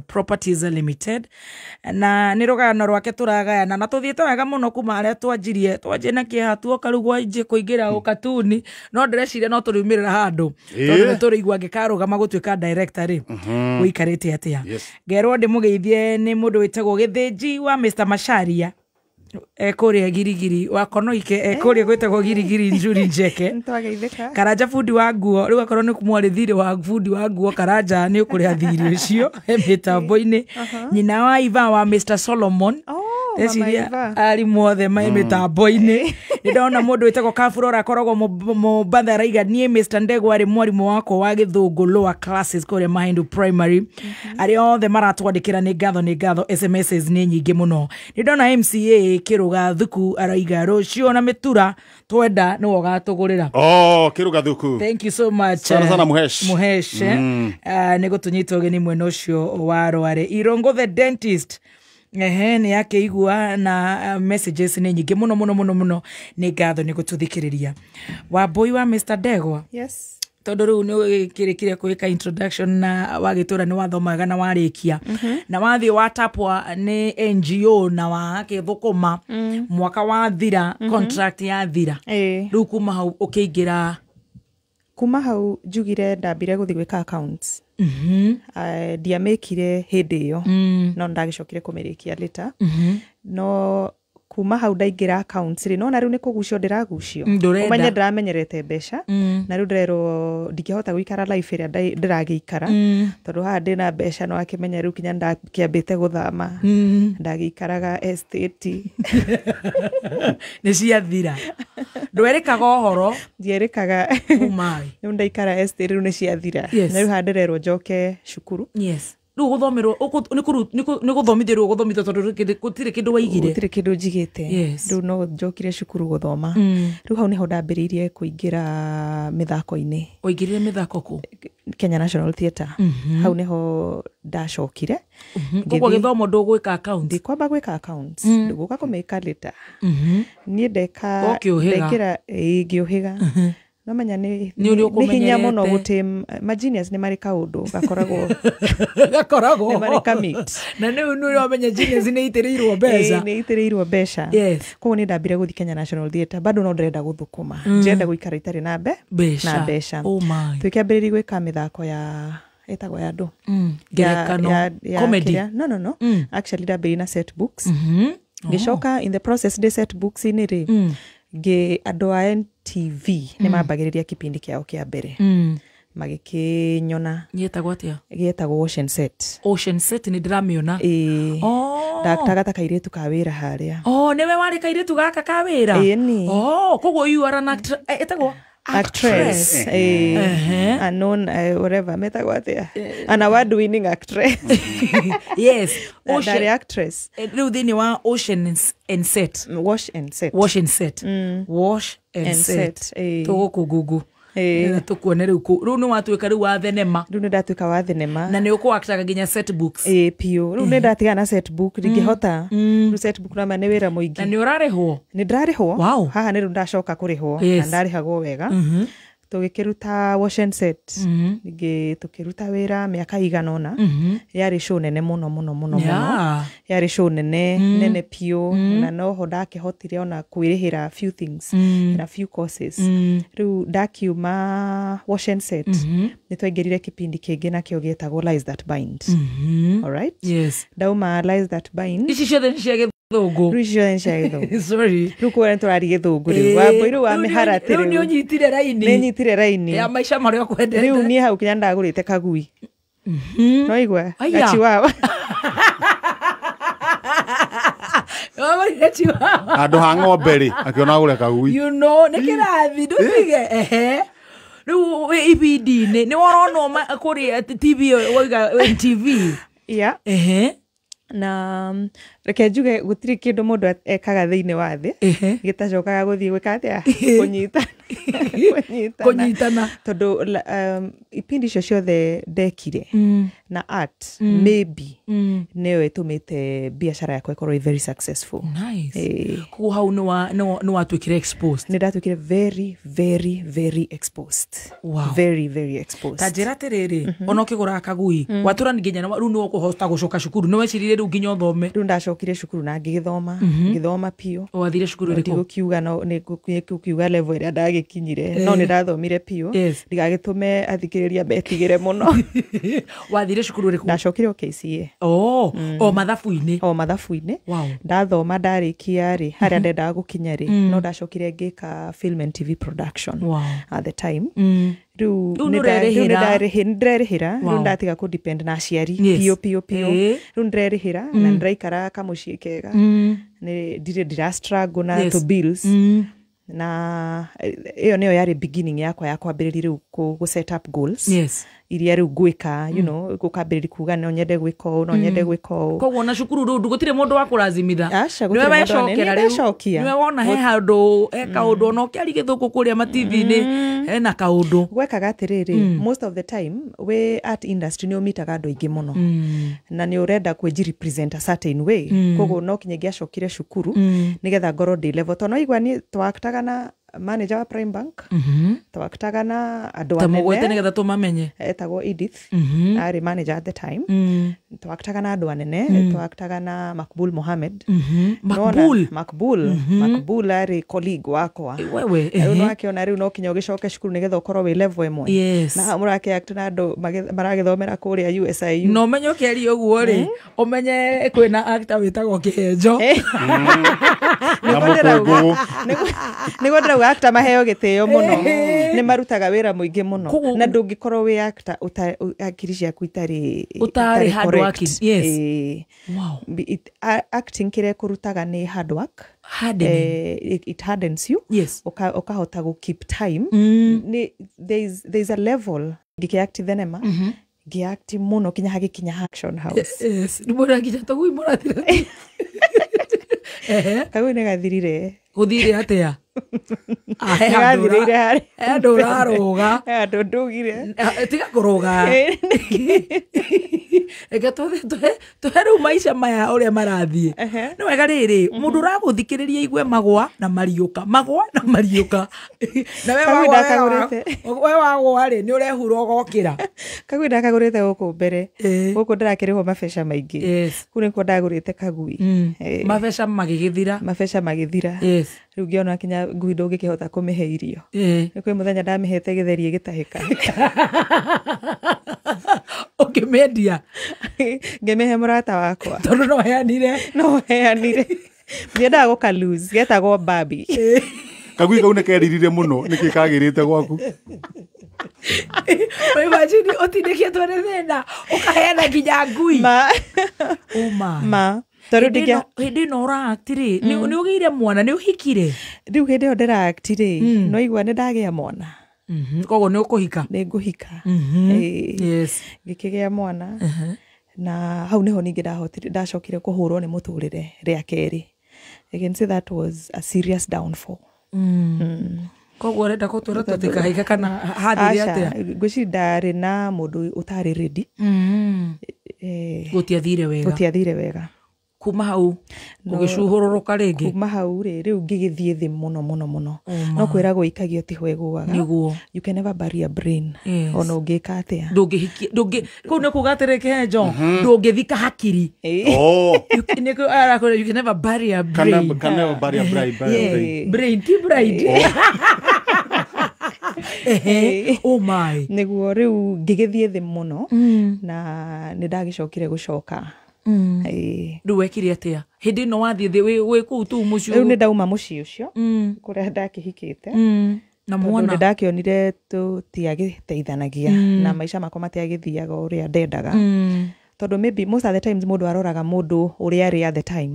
Properties Limited na nĩ rũgano rwake tũragayana na tũthiĩte wega mũno kuma arĩa twanjirie na kĩeha tuoka rĩu gwanjie kũingĩra ũkatuni no ndĩreciria no tũriumĩrĩra handũ tondũ nĩ tũrĩigua angĩkarũgama gũtuĩka director rĩ gũikarĩte atĩa ngerwo ndĩmũgeithie nĩ mũndũ wĩtagwo gĩthĩnji wa Mr. Macharia kũrĩa girigiri wakonoike kũrĩa gwĩtagwo girigiri njuri njeke Karanja fundi wa nguo rĩu akorwo nĩ kumwarĩ thirĩ wa fundi wa nguo Karanja nĩ ũkũrĩa thirĩ ũcio mĩtambo-inĩ nyina wa Iva wa Mr. Solomon Eciria ari mothe mai mĩtambo-inĩ ndona mũndũ wĩtagwo Kafurora akoragwo mũmbatha raiga niĩ Mr. Ndegwa arĩ mwarimũ wakwa wa Gĩthũngũ lower classes kũrĩa Mahindu primary arĩa othe maratwandĩkĩra nĩ ngatho SMSs nĩ nyingĩ mũno ndona MCA Kĩrũga Thuku araiga rũcio na mĩtura twenda nĩ wogatũgũrĩra Kĩrũga Thuku thank you so much sana Muhesh nĩ gũtũnyita ũgeni mwena ũcio wa Rware Irongo the dentist nĩ yakĩigua na messages nĩ nyingĩ mũno nĩ ngatho nĩ gũtũthikĩrĩria Wambui wa Mr. Ndegwa yes tondũ rĩu nĩ kĩrĩkĩre kwĩka introduction na wagĩtũra nĩ wathomaga na warĩkia na wathiĩ watapwa nĩ NGO na wakĩthũkũma mwaka wa thira contract ya thira rĩu kuma hau ũkĩingĩra kuma hau njugire ndambire gũthiĩ gwĩka accounts ndiamĩkire hĩndĩ ĩyo no ndagĩcokire kũmĩrĩkia later no kuma hau ndaingĩra accounts rĩ no na rĩu nĩ kũgucio ndĩragucio ũmenye ndĩramenyerete mbeca na rĩu ndĩrerwo ndingĩhota gũikara life ĩrĩa ndĩragĩikara tondũ haha ndĩna mbeca no akĩmenya rĩu kinya ndakĩambĩte gũthama ndagĩikaraga estate nĩ ciathira ndwerĩkaga ũhoro ndierĩkaga rĩu ndaikara estate rĩu nĩ ciathira na rĩu haha ndĩrerwo njoke cukuru rĩu gũthomerwo nĩ gũthomithĩrwo gũthomithio tondũ gũtirĩ kĩndũ waigire gũtirĩ kĩndũ njigĩte rĩu no njokire cukuru gũthoma rĩu hau nĩho ndambĩrĩirie kũingĩra mĩthako-inĩ ũingĩrire mĩthako kũ Kenya National Theatre hau nĩho ndacokire koguo gĩthomo ndũgwĩka accounts ndikwamba gwĩka accounts ndũgũka kũmĩka later niĩ ndekĩra ngĩũhĩga no menya nĩ hinya mũno gũtĩ genius nĩ marĩ kaũndũ gakoragwo nĩ marĩ kamit na nĩ wamenya genius nĩ itĩrĩirwo mbeca nĩ itĩrĩirwo mbeca koguo nĩ ndambire gũthiĩ Kenya National Theatre bado no ndĩrenda gũthũkũma ndĩrenda gũikara itarĩ na mbeca twĩkĩambĩrĩria gwĩka mĩthako ya etagwo ya andũ ngerekano comedy no actually ndambĩrĩria na set books ngĩcoka in the process de set books inĩ rĩ andũ a NTV nĩ mambagĩrĩria kĩpindi kĩao kĩa mbere magĩkĩnyona gĩetagwo Ocean Set nĩ ndĩramĩona ndaktaga kairĩtu ka wĩra harĩa nĩwe warĩ kairĩtu gaka ka wĩra koguo you are an etagwo actress unknown whatever metagwo atĩa an award winning actress yes Ocean actress rĩu thĩinĩ wa Wash and Set tũgũkũngungu tukuone rĩu nĩ watuĩka rĩu wa thenema rĩu nĩ ndatuĩka wa thenema na nĩ ũkũaktaga nginya set books pio rĩu nĩ ndatiga na set book ndingĩhota rĩu set book na nĩ wĩra mũingĩ na nĩ ũrarĩhwo nĩ ndarĩhwo haha nĩ rĩu ndacoka kũrĩhwo na ndarĩhagwo wega tũgĩkĩruta Wash and Set ningĩ tũkĩruta wĩra mĩaka igana ũna yarĩ show nene mũno yarĩ show nene pio na noho ndakĩhotire ona kwĩrĩhĩra few things na few courses rĩu ndakiuma Wash and Set nĩ twaingĩrire kĩpindi kĩngĩ nakĩo gĩetagwo Lies That Bind alright ndauma Lies That Bind ici ciothe nĩ cia Gĩthũngũ sorry rĩu kũrĩa tũrari Gĩthũngũ rĩu Wambui rĩu wa mĩharatĩ rĩu nĩ ũnyitire raini nĩ nyitire raini ya maica marĩa ũkwendete rĩu niĩ hau kinya ndagũrĩte kagui no igua gachiwawa andũ ha ng'ombe rĩ akĩona agũre kagui you know nĩ kĩrathi ndũtige rĩu ibindi-inĩ nĩ woronwo kũrĩa TV waiga TV na reke njuge gũtirĩ kĩndũ mũndũ ekaga thĩinĩ wa thĩ gĩtacokaga gũthiĩ gwĩka atĩa kũnyitana tondũ ipindi icio ciothe ndekire na art maybe nĩyo ĩtũmĩte biacara yakwa ĩkorwo very successful. Kuo hau nĩ watuĩkire exposed? Nĩ ndatuĩkire very very very exposed. Very very exposed. Ta njĩra atĩrĩrĩ ona ũkĩgũra kagui watũra nginya rĩu nĩ ũkũhota gũcoka cukuru nĩ wecirire rĩu nginya ũthome? Rĩu ndacokire cukuru na ngĩgĩthoma piũ. Wathire cukuru ĩrĩkũ? Gũkiuga nĩ level ĩrĩa ndagĩkinyire no nĩ ndathomire piũ ndigagĩtũme athikĩrĩria betigĩre mũno. Wathire cukuru ĩrĩkũ? Ndacokire o KCA. O mathabu-inĩ. Ndathoma ndarĩkia rĩ harĩa ndendaga gũkinya rĩ no ndacokire ngĩka film and TV production at the time. Rĩu nĩndĩrerĩhĩra rĩu ndatiga kũ depend na aciari piũ rĩu nĩndĩrerĩhĩra na nĩndĩraikara kamũciĩ kega ndirĩ struggle na to bills na ĩyo nĩyo yarĩ beginning yakwa ya kwambĩrĩria rĩu gũ set up goals iria rĩu ngwĩka gũkambĩrĩria kuga no nyende gwĩka ũũ. Koguo na cukuru rĩu gũtirĩ mũndũ wa kũrazimitha? Nĩwe wecokera rĩu? Nĩwe wona he handũ eka ũndũ ona ũkĩari gĩthũkũ kũrĩa ma-TV-inĩ hena kaũndũ? Gwekaga atĩrĩrĩ most of the time we art industry nĩ ũmitaga andũ aingĩ mũno na nĩ ũrenda kwĩji represent a certain way. Koguo no kinya ngĩacokire cukuru nĩgetha ngorwo ndĩ level tondũ igua nĩ twaktaga na manager wa Prime Bank twaktaga na andũ anene tamũgwete nĩgetha tũmamenye etagwo Edith arĩ manager at the time twaktaga na andũ anene twaktaga na Makbul Mohammed. Makbul arĩ colleague wakwa rĩu no akĩona rĩu no kinya ũgĩcoke cukuru nĩgetha ũkorwo wĩ level ĩmwe na mũrake act na andũ maragĩthomera kũrĩa USIU no menye ũkĩaria ũguo rĩ ũmenye kwĩna actor wĩtagwo Kihenjo nĩguo ndĩrauga actor maheo gĩtĩo mũno nĩ marutaga wĩra mũingĩ mũno na ndũngĩkorwo wĩ actor akiri ciaku itarĩ hard working. Acting kĩrĩa kũrutaga nĩ hard work. It hardens you. Ukahota gũ keep time. There's a level ngĩact thenema ngĩact mũno kinya hagĩkinya action house. Ndĩmũra nginya togui mũrathira kagui nĩ gathirire gũthire atĩa? Gathirire harĩ andũ ũrarũga andũ ndugire tiga kũrũga ega tũhe rĩu maica maya ũrĩa marathiĩ nĩ wega rĩrĩ mũndũ ũragũthikĩrĩria igue magwa na mariũka na we wagwa rĩ nĩ ũrehura ũgokĩra. Kagui ndakagũrĩte gũkũ mbere gũkũ ndĩrakĩrĩhwo mabeca maingĩ kũu nĩkuo ndagũrĩte kagui mabeca magĩthira rĩu ngĩona kinya ngui ndũngĩkĩhota kũmĩhe irio nĩ kwĩ mũthenya ndamĩhete gĩtheri gĩtahĩka ũkĩmendia ngĩmĩhe mũrata wakwa tondũ no heanire ndiendaga gũka lose getagwo Babi. Kagui kau nĩ keririre mũno nĩkĩ kagĩrĩte gwaku? Imagine ũtindĩkĩtwo nĩ thĩna ũkaheana nginya ngui hĩndĩ ĩno ũra-act-rĩ nĩ ũgĩire mwana nĩ ũhikire? Rĩu hĩndĩ ĩyo ndĩra-act-rĩ no igua nĩ ndagĩa mwana koguo nĩ ũkũhika? Nĩ ngũhika ngĩkĩgĩa mwana na hau nĩho ningĩ ndacokire kũhũrwo nĩ mũtũrĩre rĩa kerĩ. I can say that was a serious downfall. Koguo ũrenda gũtũra tũtikahika kana hathire atĩa? Ngwĩciria ndarĩ na mũndũ ũtarĩ ready. Gũtiathire wega. Kuma hau ũgĩcuhũrũrũka rĩngĩ? Kuma hau rĩu ngĩgĩthiĩ thĩ mũno no kwĩragwo ikagio tiho ĩgũaga. You can never bury a brain ona ũngĩka atĩa kũu nĩ kuga atĩrĩ Kihenjo ndũngĩthika hakiri. You can never bury a brain. Can never bury a brain. Brain ti bride. Nĩguo rĩu ngĩgĩthiĩ thĩ mũno na nĩ ndagĩcokire gũcoka. Rĩu wekire atĩa hĩndĩ ĩno wathiĩ thĩ wĩ kũu tu mũciĩ? Rĩu nĩ ndauma mũciĩ ũcio kũrĩa ndakĩhikĩte na mwana nĩ ndakĩonire tũtiagĩteithanagia na maica makwa matiagĩthiaga ũrĩa ndendaga tondu maybe most of the times mundu aroraga mundu uri ari at the time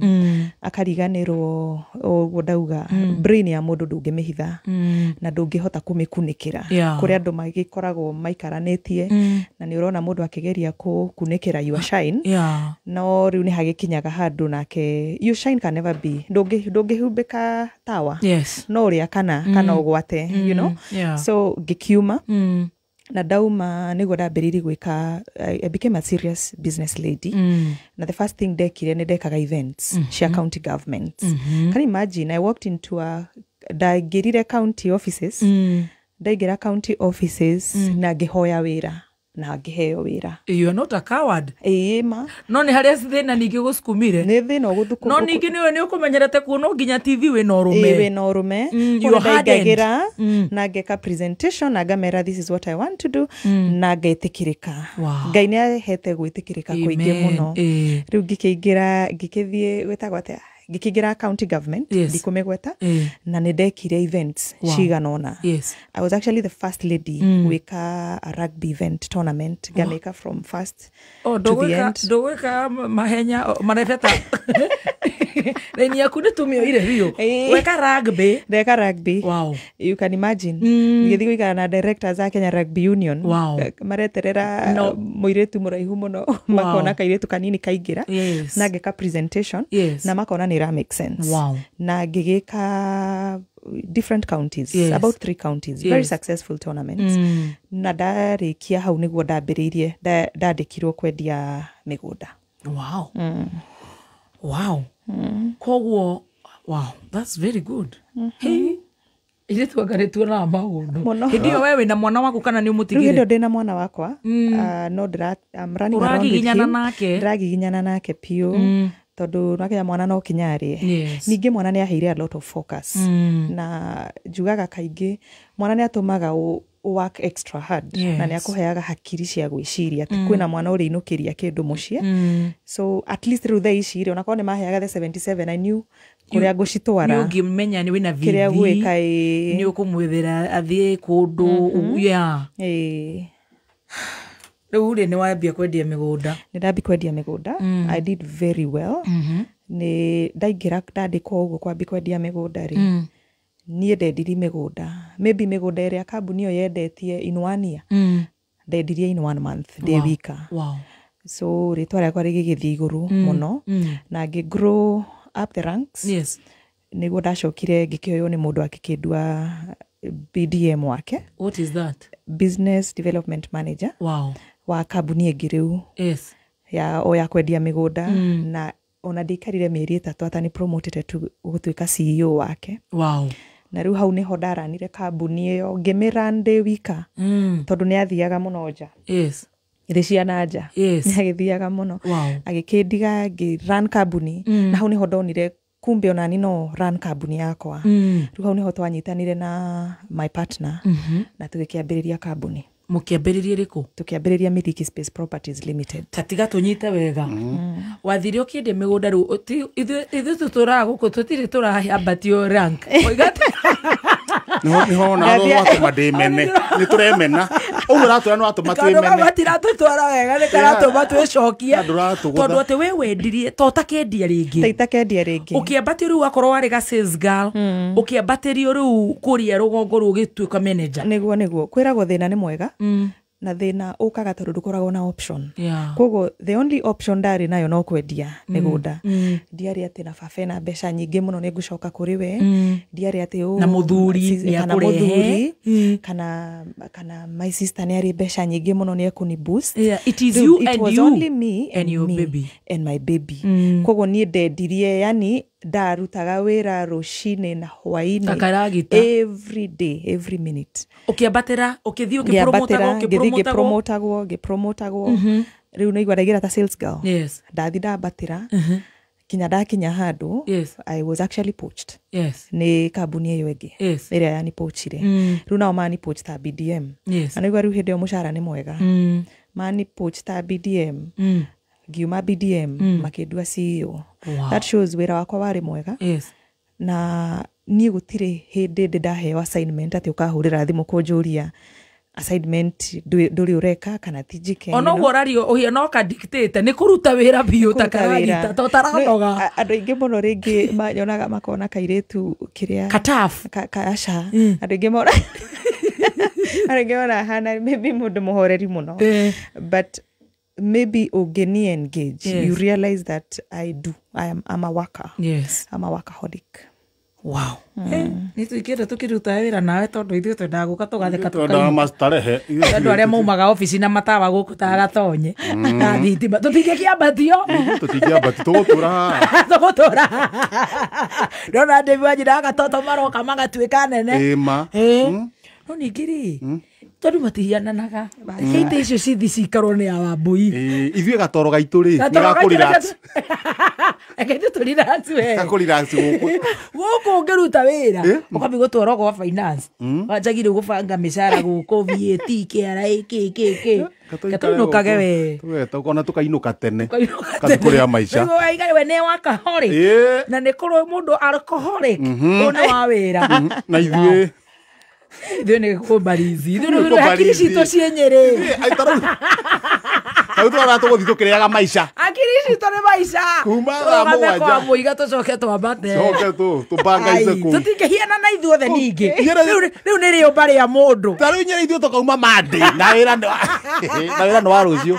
akariganirwo uguo ndauga brain ya mundu ndungimihitha na ndungihota kumikunikira kuri andu magikoragwo maikaranetie na ni urona mundu akigeria kukunikira your shine no riu ni hagikinyaga handu nake your shine can never be ndungihumbika tawa no uria kana ugwate you know so gikiuma na dauma niguo ndambiririe gwika I became a serious business lady na the first thing ndekire ni ndekaga events cia county government can you imagine I walked into ndaingirire county offices ndaingira county offices na ngihoya wira na ngiheo wira. You are not a coward. Ma. No ni haria thina ningi gusukumire. Ni thina guthuku. No ningi niwe ni ukumenyerete kuno nginya TV we no rume. We no rume. You hardened. Na ngeka presentation na ngamera this is what I want to do na ngetikirika. Ngai ni ahete gwitikirika kuingi muno. Riu ngikithie wetagwa atia gikigira county government ndikumegweta na ndekire events ciganona. I was actually the first lady wika a rugby event tournament gameka from first to the end. Ndogweka mahenya marefeta Reni yaku nitumio ire rio weka rugby. Wow. You can imagine ngithi gwikara na directors a Kenya Rugby Union mareterera muiretu muraihu muno makona kairetu kanini kaingira na ngeka presentation na makona ni make sense. Na ngigika different counties, about 3 counties, very successful tournaments. Na ndarikia hau niguo ndambiririe ndandikirwo kwendia migunda. Koguo that's very good. Hey, ile tuagaretwo na maundu ndio wewe na mwana waku kana ni umutigire ndio ndina mwana wakwa no running around nake pio tondu nakenya mwana no kinyari ningi mwana ni aheire a lot of focus na jugaga kaingi mwana ni atumaga work extra hard na ni akuheaga hakiri cia gwiciria ati kwina mwana uri inukiria kindu mucie so at least through the ishire ona kone maheaga the 77 I knew kuria gucitwara ni ungimenya ni wina vivi ni ukumwithira athie kundu Uri ni wambia kwendia migunda. Ndambi kwendia migunda. I did very well. Ni ndaingira ndandikwo uguo kwambi kwendia migunda ri. Nie ndendiri migunda. Maybe migunda ĩrĩa kambuni ĩyo yendetie in 1 year. Ndendirie in 1 month ndĩ wika. So ritwa rĩakwa rĩgĩgĩthiĩ igũrũ mũno na ngĩgrow up the ranks. Nĩguo ndacokire ngĩkĩoywo nĩ mũndũ akĩkĩndua BDM wake. What is that? Business Development Manager. Wa kambuni ĩngĩ rĩu ya kwendia migunda na ona ndikarire mĩeri 3 atani promoted gũtuĩka CEO wake. Na rĩu hau niho ndaranire kambuni ĩyo ngĩmĩra ndĩ wika tondu nĩ athiaga mũno nja. Ire ciana nja agĩthiaga mũno agĩkĩndiga ngĩ-run kambuni na hau niho ndonire kumbe ona ni no run kambuni yakwa. Rĩu hau niho twanyitanire na my partner na tũgĩkĩambĩrĩria kambuni. Mukiambiririe riku tukiambiriria Milka Space Properties Limited tatiga tunyite wega wathire ukinde migunda ru ithu tutura guku tutire turahambatio rank oigate niho na ro watu mademene ni turemena ugu ratura no atu matemene kana batira tutwara wega ni kana tu matwecokia tondu ati we wendirie to takendia ringi ukiambatio ru akorwo ari ga sales girl ukiambatirio ru kuria rugongo ru gituika manager niguo kwiragwo thina ni mwega na thina ukaga tondu ndukoragwo na option koguo the only option ndari nayo no kwendia migunda ndiari ati na baba na mbeca nyingi muno ni ngucoka kuri we ndiari ati na muthuri ni akurehe kana my sister ni ari mbeca nyingi muno ni ekuni boost it is you and was you only me and your baby and my baby koguo ni ndendirie yani ndarutaga wira rucine na hwaini every day every minute ukiambatira ukithio promotagwo riu no igwa ndagira ta sales girl ndathi ndambatira kinya ndakinya handu I was actually poached ni kambuni ĩyo ĩngĩ ĩrĩa yani poachire riu nao mani poach ta BDM na no igwa riu hĩndĩ ĩyo mũcara nĩ mwega mani poach ta BDM ngiuma BDM makĩndua CEO. That shows wĩra wakwa warĩ mwega na niĩ gũtirĩ hĩndĩ ndaheo assignment ati ukahurira thimu kũnjũria assignment nduri ureka kana tijike ona uhorario uhia no ka dictate ni kuruta wira biu ta karagita to taranoga andu ingi muno ringi manyonaga makona kairetu kiria kataf kaasha andu ingi mona arigona hana maybe mundu muhoreri muno but maybe ogeni engage you realize that I'm a worker. Yes, I'm a workaholic. Wow. Nĩtũikĩte tũkĩruta wĩra nawe tondũ ithuĩ twendaga gũka tũgatheka twendaga mastarehe andũ arĩa maumaga ofici na matawa gũkũ ta gatonye na thitima tũtingĩkĩambatio tũgũtũra ndona David Wanjira gatoto maroka magatuĩka nene no ningĩ-rĩ tondũ matihiananaga ite icio cithi cikarwo nĩ ya Wambui ithuĩ gatoro gaitũ-rĩ nĩ gakũrelax Eke tu relax we. Relax gũkũ. Gũkũ ũngĩruta wĩra. Ũkambi gũtwara gwa finance. Wanjagire gũbanga mĩcara gũkũ VAT KRA KKK. Katuinũkage we. Tũgeta ũkona tũkainũka tene. Katukũrĩa maica. Nĩgũigai we nĩ wakaholic. Na nĩ kũrwo mũndũ alcoholic. Ũnĩ wa wĩra. Na ithuĩ ithuĩ nĩ kũmbarizi. Ithuĩ nĩ hakiri citũ ciĩnyĩrĩ. Au twara tũgũthi tũkĩrĩaga maica. Akiri citũ nĩ maica. Kuma thaa mũgwanja. Kwa mũiga tũcoke twambate. Tũbangaice kũu. Tũtingĩhiana na ithuothe ningĩ. Rĩu nĩ rĩo mbarĩ ya mũndũ. Ta rĩu nyere ithuĩ tũkauma Monday na wĩra nĩ wa rũciũ.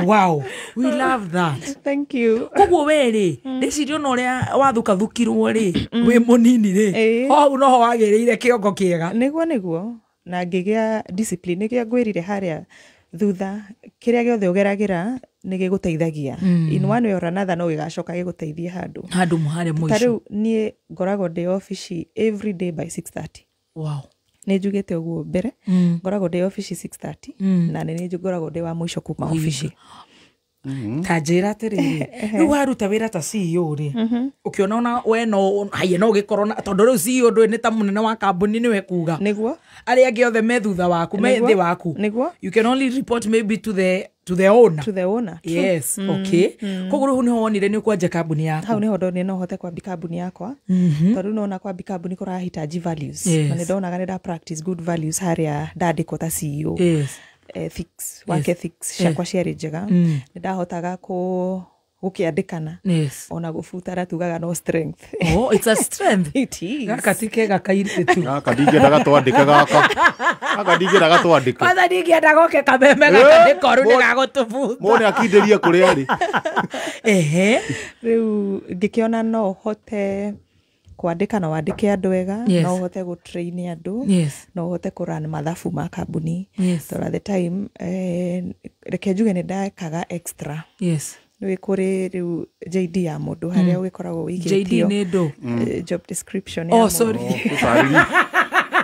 Wow, we love that. Thank you. Koguo we-rĩ rĩciria ona ũrĩa wathukathukirwo-rĩ wĩ mũnini-rĩ hau noho wagĩrĩire kĩongo kĩega. Nĩguo na ngĩgĩa discipline nĩkĩo ngwĩrire harĩa thutha kĩrĩa gĩothe ũgeragĩra nĩ gĩgũteithagia in one way or another no gĩgacoka gĩgũteithie handũ mũhare mũico. Ta rĩu niĩ ngoragwo ndĩ ofici every day by 6:30. Wow. Nĩ njugĩte ũguo mbere ngoragwo ndĩ ofici 6:30 na nĩ ngoragwo ndĩ wa mũico kuma ofici. Ta njĩra atĩrĩrĩ rĩu waruta wĩra ta CEO-rĩ ũkĩona ona we no haie no gĩkorwo na tondũ rĩu CEO ndũĩ nĩ ta mũnene wa kambuni nĩwe kuga nĩguo arĩa angĩ othe me thutha waku me thĩ waku you can only report maybe to the owner. Yes, okay. Koguo rĩu nĩho wonire nĩ ũkwanja kambuni yaku. Hau nĩho ndonire no hote kwambia kambuni yakwa tondũ nona kwambia kambuni kũrahitaji values na nĩ ndonaga nĩ practice good values harĩa ndandĩkwo ta CEO. Ethics, work ethics ciakwa ciarĩ njega nĩ ndahotaga gũkĩandĩkana ona gũbutara tugaga no strength. Oh, it's a strength. It is. Gaka ti kega kairĩtu. Gaka ndingĩendaga twandĩke gaka. Gaka ndingĩendaga twandĩke. Kwanza ndingĩenda goke kameme gaka nĩ koru nĩ gagũtũbutha. Mone akindĩria kũrĩa arĩ. Rĩu ngĩkĩona no hote kwandĩka na wandĩke andũ wega no hote gũtrain andũ no hote kũrun mathabu ma kambuni. So at the time reke njuge nĩ ndakaga extra. Nĩ kũrĩ rĩu JD ya mũndũ harĩa ũgĩkoragwo wĩigĩtio. JD nĩ ndũ job description ya mũndũ. Oh sorry.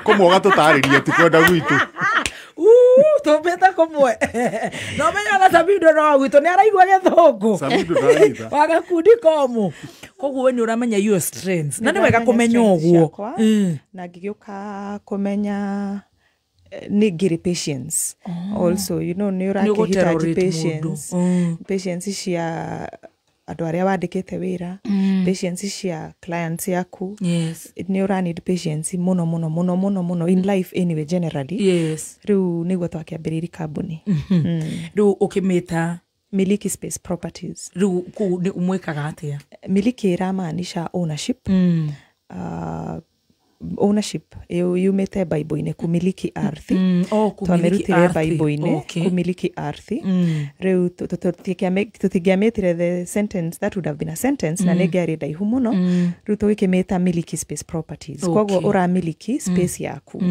Kũmwoga tũtarĩrie ti kwenda gwitũ. Tũmbĩte kũmwe no menya na Sabido no gwitũ nĩ araigua gĩthũngũ. Sabido ndaitha. Wagakundi komu. Koguo we nĩ ũramenya your strengths na nĩ wega kũmenya ũguo. Na ngĩgĩũka kũmenya nĩ ngĩrĩ patience also you know nĩ ũrakĩhitaji patience cia andũ arĩa wandĩkĩte wĩra patience cia clients yaku nĩ ũra need patience mũno in life anyway generally. Rĩu nĩguo twakĩambĩrĩirie kambuni. Rĩu ũkĩmĩta Miliki Space Properties. Rĩu kũu nĩ umwĩkaga atĩa? Miliki ĩramaanisha ownership. Ownership yumĩte Bible-inĩ kumiliki ardhi. Twamerutire Bible-inĩ kumiliki ardhi. Rĩu tũtingĩamĩtire the sentence that would have been a sentence na nĩngĩarĩ ndaihu mũno. Rĩu tũgĩkĩmĩta Miliki Space Properties. Koguo ũramiliki space yaku.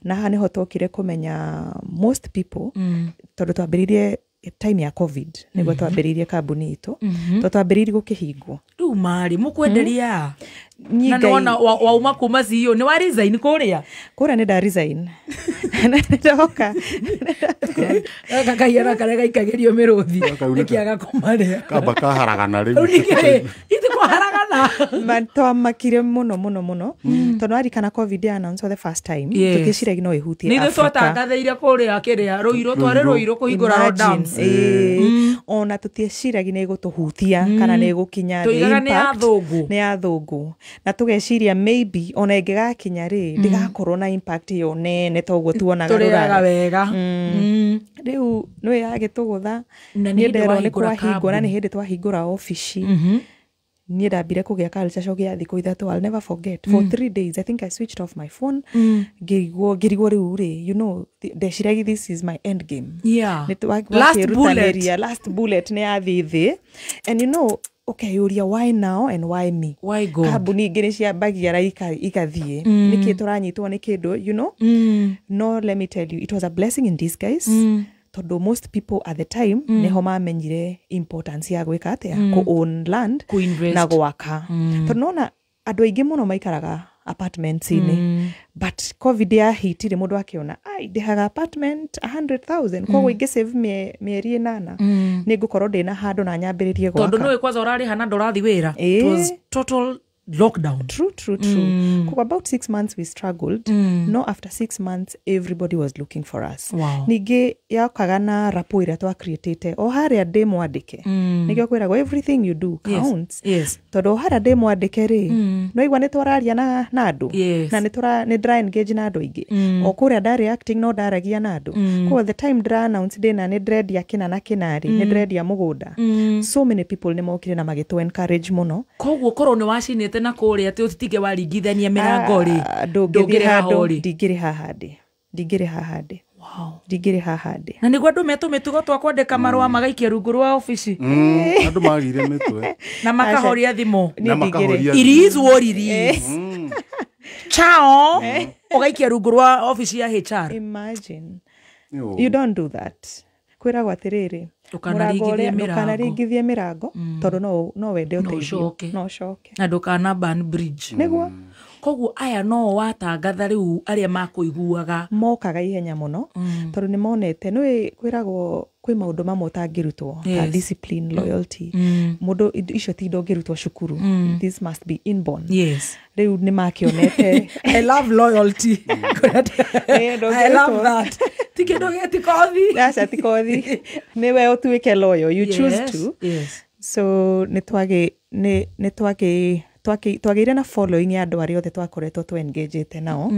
Na haha nĩho twokire kũmenya most people tondũ twambĩrĩirie time ya COVID nĩguo twambĩrĩirie kambuni itũ twambĩrĩirie gũkĩhingwo. Rĩu marĩ mũkwenderia na nona wauma kuma CEO nĩ wa resign kũrĩa nĩ nda resign ndoka gakahiana karĩa gaikagĩrio mĩrũthi nĩkĩaga kũmarĩa kamba kaharagana rĩu iti kwaharagana twamakire mũno tondũ arikana COVID announce for the first time tũkĩciragi no ĩhutie Africa. Nĩ twatangathĩire kũrĩa kĩrĩa Rũirũ twarĩ Rũirũ kũhingũra lockdown. ona tutieciragia nĩ gũtũhutia kana nĩ gũkinya Tũigaga nĩ ya thũngũ na tũgeciria maybe ona ĩngĩgakinya rĩ ndĩgakorwo na impact yo nene toguo tuonaga tũrĩaga wega rĩu nĩ yagĩtũgũtha nĩ nderwo nĩ kwahingwo na nĩ hĩndĩ twahingũra ofici niĩ ndambire kũgĩa culture shock ya thikũ ithatũ. I'll never forget for 3 days I think I switched off my phone ngĩrigwo rĩu rĩ you know ndeciragia this is my end game last bullet nĩ yathi thĩ and you know ũkeyũria why now and why me kambuni ingĩ nĩ ciambagia igathiĩ nĩkĩ tũranyitwo nĩ kĩndũ you know no let me tell you it was a blessing in disguise tondũ most people at the time neho mamenyire importance ya gwĩka atĩa ku own land na gwaka tondũ nona andũ aingĩ mũno maikaraga apartments-inĩ but covid yahitire mũndũ akĩona ndĩhaga apartment 100,000 koguo ingĩ-save mĩeri 8 nĩ ngũkorwo ndĩna handũ na nyambĩrĩrie gwaka tondũ nĩwe kwanza ũrarĩha na ndũrathi wĩra it was total lockdown. True. For about 6 months we struggled. No, after 6 months everybody was looking for us. Wow. Nige yakaga na rapo ira twa create o haria demo andike. Nige kwirago everything you do counts. Yes. Todo haria demo andike ri. No igwa ni twararia na andu. Yes. Na ni dry engage na andu ingi. O kuria dari acting no daragia na andu. Kwa the time dra announce dina ni dread ya kina na kinari, ni dread ya mugunda. So many people ni mokire na magito encourage muno. Koguo korwo ni wacinite na kuria ati utitige waringithania mirango ri ndungire hahandi wow ndigire hahandi na niguo andu metu mitugo twa kwandika marua magaikia rungu rwa ofici andu magire mitwe na makahoria thimu na makahoria iris woriris chao ugaikia rungu rwa ofici ya HR. Imagine you don't do that kwiragwo atiriri ndũkanaringithie mĩrango tondũ no wende ũteithio no coke na ndũkana ban bridge nĩguo koguo aya no watangatha rĩu arĩa makũiguaga mokaga ihenya mũno tondũ nĩ monete nĩ kwĩragwo kwĩ maũndũ mamwe ũtangĩrutwo ta discipline loyalty mũndũ icio ti indo ũngĩrutwo cukuru this must be inborn rĩu nĩ makĩonete I love loyalty I love that tikĩndũ gĩtikothi aca tikothi nĩwe ũtuĩke loyal you choose to so twagĩire na following ya andũ arĩa othe twakoretwo tũ-engage nao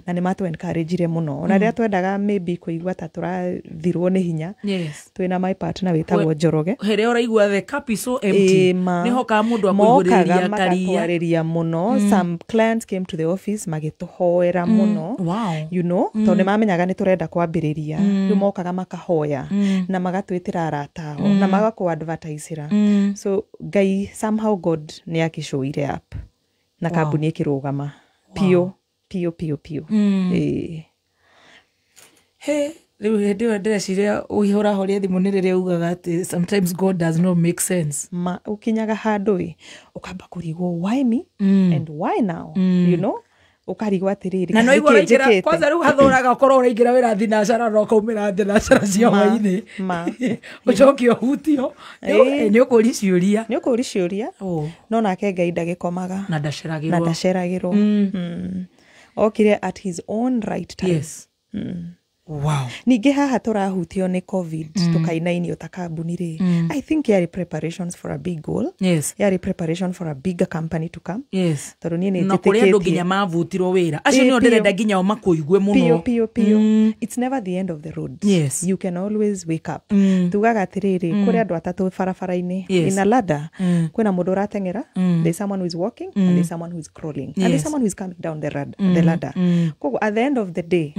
na nĩ matũ-encourage mũno ona rĩrĩa twendaga maybe kũigua ta tũrathirwo nĩ hinya twĩna my partner wĩtagwo Njoroge hĩrĩa ũraigua the cup is so empty nĩho ka mũndũ akũigũrĩria magatwarĩria mũno some clients came to the office magĩtũhoera mũno you know tondũ nĩ mamenyaga nĩ tũrenda kwambĩrĩria rĩu mokaga makahoya na magatwĩtĩra arata ao na magakũ-advertise-ra so somehow God nĩ akĩshowire up na kambuni ĩkĩrũgama pio rĩu hĩndĩ ĩyo ndĩreciria ũhũrahoria thimũ nĩ rĩrĩa ugaga atĩ sometimes God does not make sense ũkinyaga handũ ũkamba kũrigwo why me and why now you know ukarigwa atiriri na no igwa raingĩra kwanza rĩu hathũraga ũkorwo ũraingĩra wĩra thinacara no kaumĩra thinacara cia hwainĩ ũcoke ũhutio nĩ ũkũũri ciũria no nake Ngai ndagĩkomaga na ndaceragĩrwo okire at his own right time. Wow. Ningĩ haha tũrahutio nĩ COVID tũkainainio ta kambuni rĩ. I think yari preparations for a big goal. Yari preparation for a bigger company to come. Tondũ niĩ nĩ njĩtĩkĩtie. Na kũrĩa andũ nginya mavutirwo wĩra. Acio nĩo ndĩrenda nginya o makũigue mũno. Pio. It's never the end of the road. You can always wake up. Tugaga atĩrĩrĩ kũrĩ andũ atatũ barabara-inĩ. In a ladder. Kwĩna mũndũ ũrateng'era. There's someone who is walking and there's someone who is crawling. And there's someone who is coming down the ladder. Koguo at the end of the day.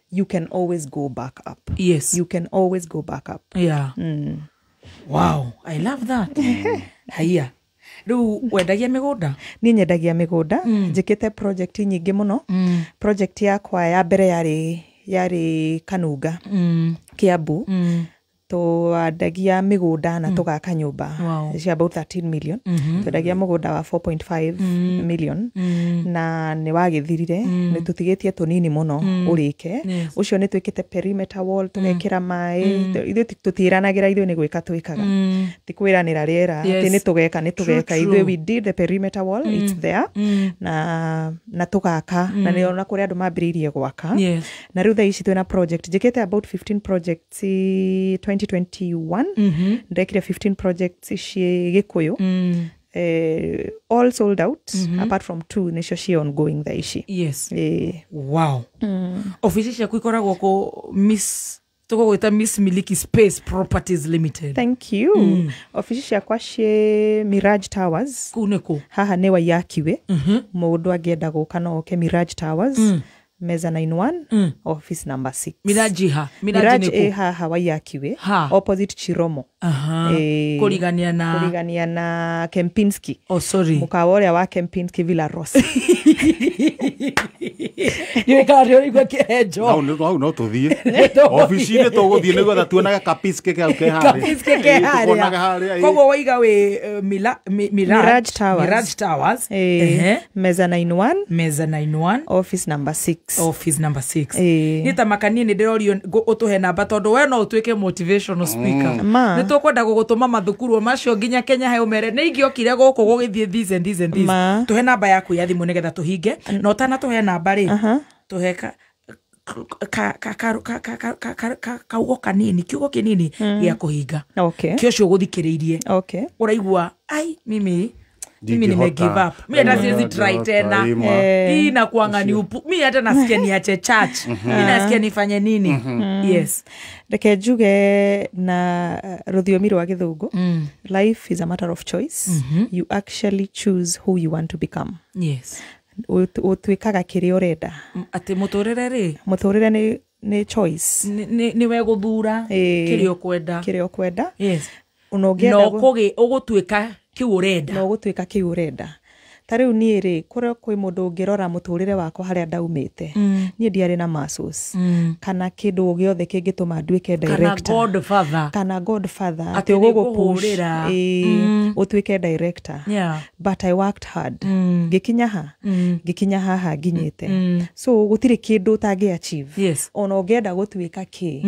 You can always go back up. You can always go back up. Wow, I love that. Haya. Rĩu wendagia mĩgũnda? Niĩ nyendagia mĩgũnda. Njĩkĩte project nyingĩ mũno. Project yakwa ya mbere yarĩ Kanunga, Kiambu. Twendagia mĩgũnda na tũgaka nyũmba cia about 13 million. Twendagia mũgũnda wa 4.5 million na nĩ wagĩthirire nĩ tũtigĩtie tũnini mũno ũrĩke ũcio nĩ twĩkĩte perimeter wall tũgekĩra maĩ ithuĩ tũtiĩranagĩra ithuĩ nĩ gwĩka twĩkaga ti kwĩranĩra rĩera atĩ nĩ tũgeka ithuĩ we did the perimeter wall it's there na tũgaka na nĩ ona kũrĩa andũ mambĩrĩirie gwaka na rĩu thaa ici twĩna project njĩkĩte about 15 projects 2021 ndekire 15 projects cie Gikuyu all sold out apart from 2 nicio cie ongoing tha ici. Yes. Wow. Ofisi ciaku ikoragwo ku Miss tugwita Miss Miliki Space Properties Limited. Thank you. Ofisi ciakwa cie Mirage Towers. Kuneko. Haha nĩ Wayakiwe. Mũndũ angĩenda gũka no oke Mirage Towers. Meza 91 office number 6. Mirage haha Wayakiwe opposite Chiromo. Kurigania na Kempinski. Oh sorry. Mukawa ũrĩa wa Kempinski Villa Rosa. Ndĩaikarire igwa Kihenjo. No tuthie. Ofisi ni tugũthie nĩgetha tuonaga Kempinski ke harĩa. Koguo waiga we Mirage Towers. Meza 91 office number 6. Nita makanie ni ndirorio utuhe namba tondu we no utuike motivational speaker. Ni tukwenda gugutuma mathukuru macio nginya Kenya he umere ni ingiokire guku gugithie these and these. Tuhe namba yaku ya thimu nigetha tuhinge no tana tuhe namba ri tuheka kaugo kanini kiugo kinini gya kuhinga kio cio guthikiriirie uraigua ai mimi nime give up. Mimi hata siwezi try tena. Hii inakuanga ni upu. Mimi hata nasikia niache church. Mimi nasikia nifanye nini? Yes. Ndeke njuge na rũthiomi rwa Gĩthũngũ. Life is a matter of choice. You actually choose who you want to become. Yes. Ũtuĩkaga kĩrĩa ũrenda. Ati mũtũrĩre ni choice. Ni we guthura kĩrĩa ũkwenda. Yes. Unogenda ũgũtuĩka kiu urenda. Tariu ni ri kuria kwi mundu ngirora muturire wako haria ndaumite ni ndiari na muscles kana kindu giothe kingituma nduike director kana godfather ati ugugupurira utuike director. But I worked hard gikinya haha nginyite so gutire kindu utangi achieve ona ungenda gutuika ki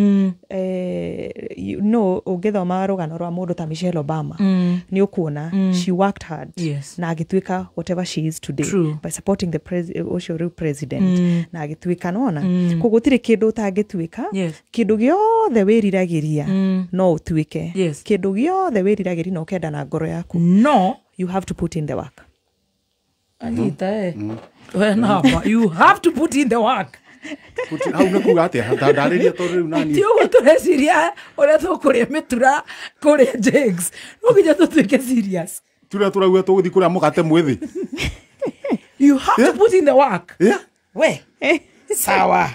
ungithoma rugano rwa mundu ta Michelle Obama ni ukuona she worked hard na agituika whatever she is today. True. By supporting the president na agituika nona kugutire kindu utangituika kindu giothe wiriragiria no utuike kindu giothe wiriragiria no kenda na ngoro yaku no you have to put in the work. Anita you have to put in the work. Hau nä kuga atä ndarä tondå rä u nani ti å gå tå reciria å rä a tå kå rä a mä tura kå rä a Jakes no nginya tå tuä ke serious tå rä a tå rauga tå gå thiä kå rä a må gate mwä thä. You have to put in the work. We sawa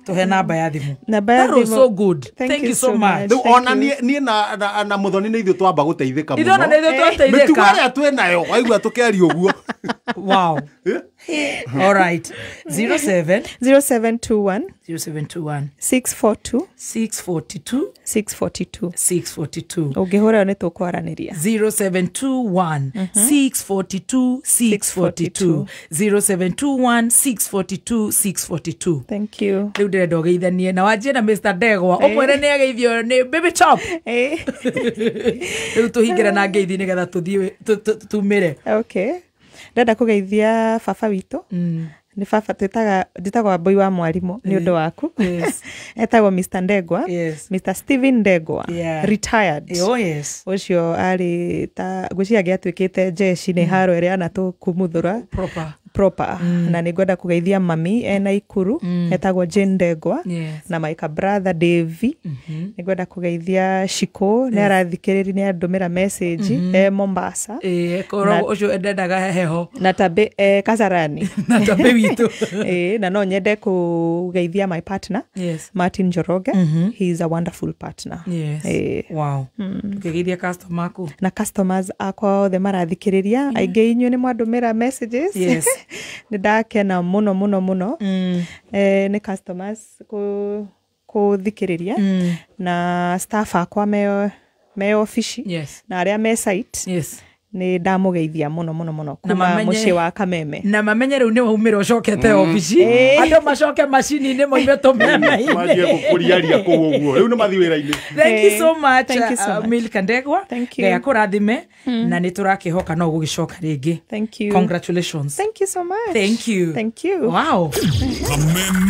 tuhe namba ya thimu. That was so good. Thank you so much. Ona nie na Muthoni nä ithuä twamba gå teithä ka må no nä ithuä twateithä mä tugo arä a twä nayo waigua tå kä aria å guo. Wow. All right. 0721 642 ungihura nä tå kwaranä 0721 Thank you. Riu ndirenda ugeithanie na wanjie na Mr. Ndegwa umwere nä ageithio nä Baby Chop. Riu tuhingire na ngeithi nä getha tuthie tumire. Okay. Ndenda kugeithia baba witũ ni baba nditagwo Wambui wa mwarimu ni undu waku etagwo Mr. Ndegwa Mr. Steven Ndegwa retired ucio ari ta gucia giatuikite jeshi ni haro ria na tu kumuthura proper na ni ngwenda kugeithia mami ena Ikuru etagwo Jane Ndegwa na my brother Davy ni ngwenda kugeithia Shiko ni arathikiriri ni andumira message Mombasa koro ucio endaga heho na tabe Kasarani na tabe witu na no nyende kugeithia my partner Martin Njoroge he is a wonderful partner. Wow. Tukigeithia customer aku na customers akwa othe marathikiriria aingĩ inyu ni mwandumira messages ndakena muno ni customers kuthikiriria na staff akwa me office na aria me site ni ndamugeithia muno kuma muci wa Kameme na mamenye riu ni waumira ucokete office andu macoke machine ni moime tumeme mathie gukuriaria ku uguo riu ni mathi wira-ini. Thank you so much Milka Ndegwa ya kurathime na ni turakihoka no gugicoka ringi. Thank you. Congratulations. Thank you so much. Thank you. Thank you. Wow.